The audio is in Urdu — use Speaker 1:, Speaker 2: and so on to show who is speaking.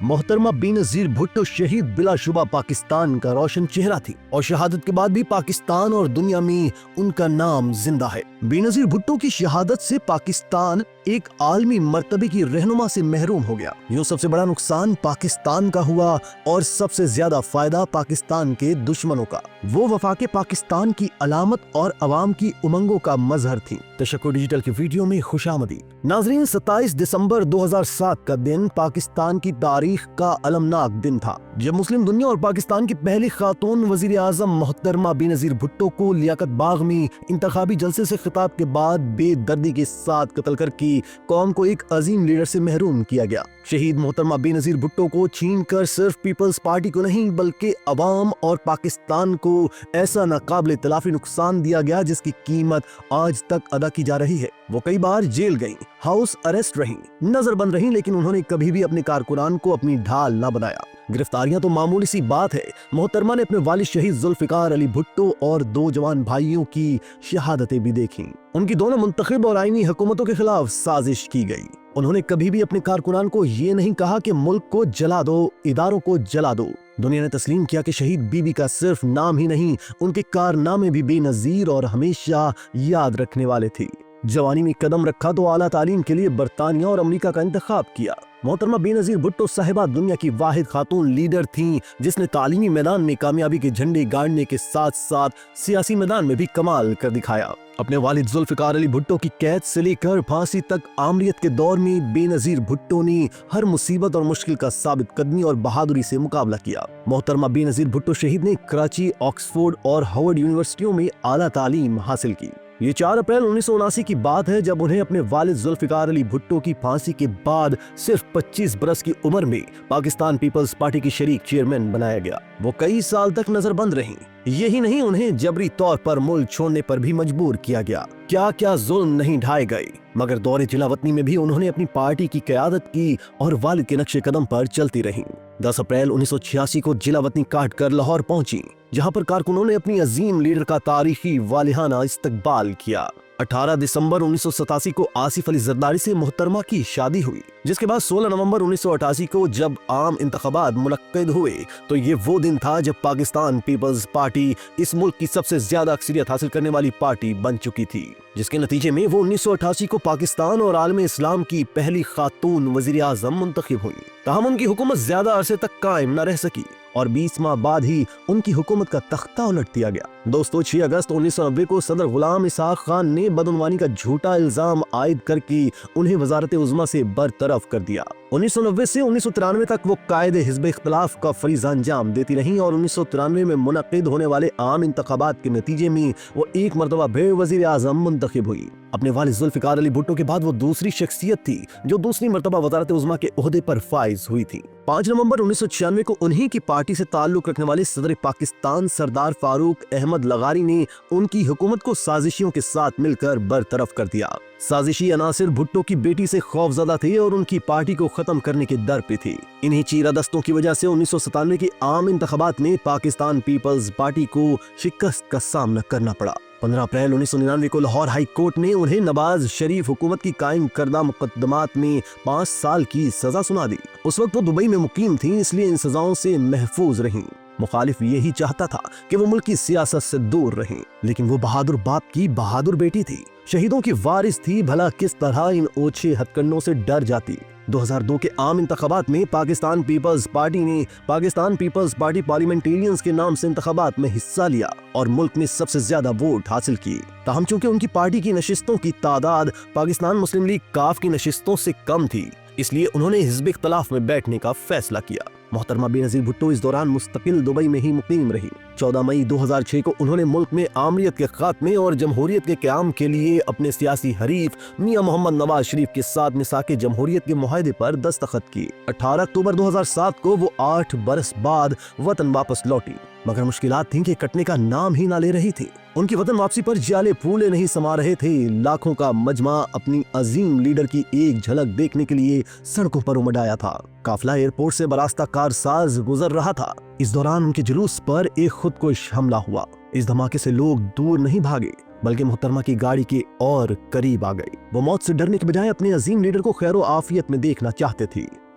Speaker 1: محترمہ بینظیر بھٹو شہید بلا شبہ پاکستان کا روشن چہرہ تھی اور شہادت کے بعد بھی پاکستان اور دنیا میں ان کا نام زندہ ہے۔ بینظیر بھٹو کی شہادت سے پاکستان ایک عالمی مرتبے کی رہنما سے محروم ہو گیا۔ یوں سب سے بڑا نقصان پاکستان کا ہوا اور سب سے زیادہ فائدہ پاکستان کے دشمنوں کا۔ وہ وفاق پاکستان کی علامت اور عوام کی امنگوں کا مظہر تھی۔ تشکر ڈیجیٹل کی ویڈیو میں خوش آمدید۔ ناظرین، 27 دسمبر 2007 کا دن پاکستان کی تاریخ کا المناک دن تھا جب مسلم دنیا اور پاکستان کی پہلی خاتون وزیر اعظم محترمہ بینظیر بھٹو کو لیاقت باغ میں انتخابی جلسے سے خطاب کے بعد بے دردی کے ساتھ قتل کر کے قوم کو ایک عظیم لیڈر سے محروم کیا گیا۔ شہید محترمہ بینظیر بھٹو کو چھین کر صرف پیپلز پارٹی کو نہیں بلکہ عوام اور پاکستان کو ایسا ناقابل تلافی نقصان دیا گیا جس کی قیمت آج تک ادا کی جا رہی ہے۔ وہ کئی بار جیل گئیں، ہاؤس اریسٹ رہیں، نظر بند رہیں، لیکن انہوں نے کبھی بھی اپنے کارکنان کو اپنی ڈھال نہ بنایا۔ گرفتاریاں تو معمولی سی بات ہے، محترمہ نے اپنے والد شہید ذوالفقار علی بھٹو اور 2 جوان بھائیوں کی شہادتیں بھی دیکھیں۔ ان کی دونوں منتخب اور آئینی حکومتوں کے خلاف سازش کی گئی۔ انہوں نے کبھی بھی اپنے کارکنان کو یہ نہیں کہا کہ ملک کو جلا دو، اداروں کو جلا دو۔ دنیا نے تسلیم کیا کہ شہید بی بی کا صرف نام ہی نہیں، ان کے کارنامے بھی بے نظیر اور ہمیشہ یاد رکھنے والے تھے۔ جوانی میں قدم رکھا تو اعلیٰ تعلیم کے لیے برطانیہ اور امریکہ کا انتخاب کیا۔ محترمہ بینظیر بھٹو صاحبہ دنیا کی واحد خاتون لیڈر تھیں جس نے تعلیمی میدان میں کامیابی کے جھنڈے گاڑنے کے ساتھ ساتھ سیاسی میدان میں بھی کمال کر دکھایا۔ اپنے والد ذوالفقار علی بھٹو کی قید سے لے کر پھانسی تک آمریت کے دور میں بینظیر بھٹو نے ہر مصیبت اور مشکل کا ثابت قدمی اور بہادری سے مقابلہ کیا۔ محترمہ بینظیر بھٹو شہید نے کراچی، آکسفورڈ اور ہارورڈ یونیورسٹیوں میں اعلیٰ تعلیم حاصل کی۔ یہ 4 اپریل 1979 کی بات ہے جب انہیں اپنے والد ذوالفقار علی بھٹو کی پھانسی کے بعد صرف 25 برس کی عمر میں پاکستان پیپلز پارٹی کی شریک چیئرمین بنایا گیا۔ وہ کئی سال تک نظر بند رہیں۔ یہی نہیں، انہیں جبری طور پر ملک چھوڑنے پر بھی مجبور کیا گیا۔ کیا ظلم نہیں ڈھائے گئے، مگر دور جلا وطنی میں بھی انہوں نے اپنی پارٹی کی قیادت کی اور والد کے نقش قدم پر چلتی رہیں۔ 10 اپریل 1986 کو جلا وطنی کاٹ کر لاہور پہنچی، جہاں پر کارکنوں نے اپنی عظیم لیڈر کا تاریخی والہانہ استقبال کیا۔ 18 دسمبر 1987 کو آصف علی زرداری سے محترمہ کی شادی ہوئی، جس کے بعد 16 نومبر 1988 کو جب عام انتخابات منعقد ہوئے تو یہ وہ دن تھا جب پاکستان پیپلز پارٹی اس ملک کی سب سے زیادہ اکثریت حاصل کرنے والی پارٹی بن چکی تھی، جس کے نتیجے میں وہ 1988 کو پاکستان اور عالم اسلام کی پہلی خاتون وزیر اعظم منتخب ہوئی۔ تاہم ان کی حکومت زیادہ عرصے تک قائم نہ رہ سکی اور 20 ماہ بعد ہی ان کی حکومت کا تختہ الٹ دیا گیا۔ دوستو، 6 اگست 1990 کو صدر غلام اسحاق خان نے بدعنوانی کا جھوٹا الزام عائد کر کے انہیں وزارت عظمیٰ سے برطرف کر دیا۔ 1990 سے 1993 تک وہ قائد حزب اختلاف کا فریضہ انجام دیتی رہیں اور 1993 میں منعقد ہونے والے عام انتخابات کے نتیجے میں وہ ایک مرتبہ پھر وزیر اعظم منتخب ہوئی۔ اپنے والد ذوالفقار علی بھٹو کے بعد وہ دوسری شخصیت تھی جو دوسری مرتبہ وزارت عظمیٰ کے عہدے پر فائز ہوئی تھی۔ 5 نومبر 1996 کو انہی کی پارٹی سے تعلق رکھنے والے صدر پاکستان سردار فاروق احمد لغاری نے ان کی حکومت کو سازشیوں کے ساتھ مل کر برطرف کر دیا۔ سازشی عناصر بھٹو کی بیٹی سے خوفزدہ تھے اور ان کی پارٹی کو ختم کرنے کے در پہ تھے۔ انہی چیرہ دستوں کی وجہ سے 1997 کے عام انتخابات میں پاکستان پیپلز پارٹی کو شکست کا سامنا کرنا پڑا۔ 15 اپریل 1999 کو لاہور ہائی کورٹ نے انہیں نواز شریف حکومت کی قائم کردہ مقدمات میں 5 سال کی سزا سنا دی۔ اس وقت وہ دبئی میں مقیم تھیں، اس لیے ان سزاؤں سے محفوظ رہیں۔ مخالف یہی چاہتا تھا کہ وہ ملک کی سیاست سے دور رہیں، لیکن وہ بہادر باپ کی بہادر بیٹی تھی، شہیدوں کی وارث تھی، بھلا کس طرح ان اوچھے ہتھ کنڈوں سے ڈر جاتی۔ 2002 کے عام انتخابات میں پاکستان پیپلز پارٹی نے پاکستان پیپلز پارٹی پارلیمنٹیرینز کے نام سے انتخابات میں حصہ لیا اور ملک میں سب سے زیادہ ووٹ حاصل کیے۔ تاہم چونکہ ان کی پارٹی کی نشستوں کی تعداد پاکستان مسلم لیگ کاف کی نشستوں سے کم تھی، اس لیے انہوں نے حزب اختلاف میں بیٹھنے کا فیصلہ کیا۔ محترمہ بینظیر بھٹو اس دوران مستقل دبئی میں ہی مقیم رہی۔ 14 مئی 2006 کو انہوں نے ملک میں آمریت کے خاتمے اور جمہوریت کے قیام کے لیے اپنے سیاسی حریف میاں محمد نواز شریف کے ساتھ میثاق جمہوریت کے معاہدے پر دستخط کیے۔ 18 اکتوبر 2007 کو وہ 8 برس بعد وطن واپس لوٹی، مگر مشکلات تھیں کہ کٹنے کا نام ہی نہ لے رہی تھی۔ ان کی وطن واپسی پر جالے پھولے نہیں سما رہے تھے۔ لاکھوں کا مجمع اپنی عظیم لیڈر کی ایک جھلک دیکھنے کے لیے سڑکوں پر امڈ آیا تھا۔ قافلہ ایئرپورٹ سے براستہ کارساز گزر رہا تھا۔ اس دوران ان کے جلوس پر ایک خودکش حملہ ہوا۔ اس دھماکے سے لوگ دور نہیں بھاگے بلکہ محترمہ کی گاڑی کے اور قریب آ گئے۔ وہ موت سے ڈرنے کے بجائے اپنے عظیم لیڈر کو خیر و عافیت میں دیکھنا چاہتے تھے۔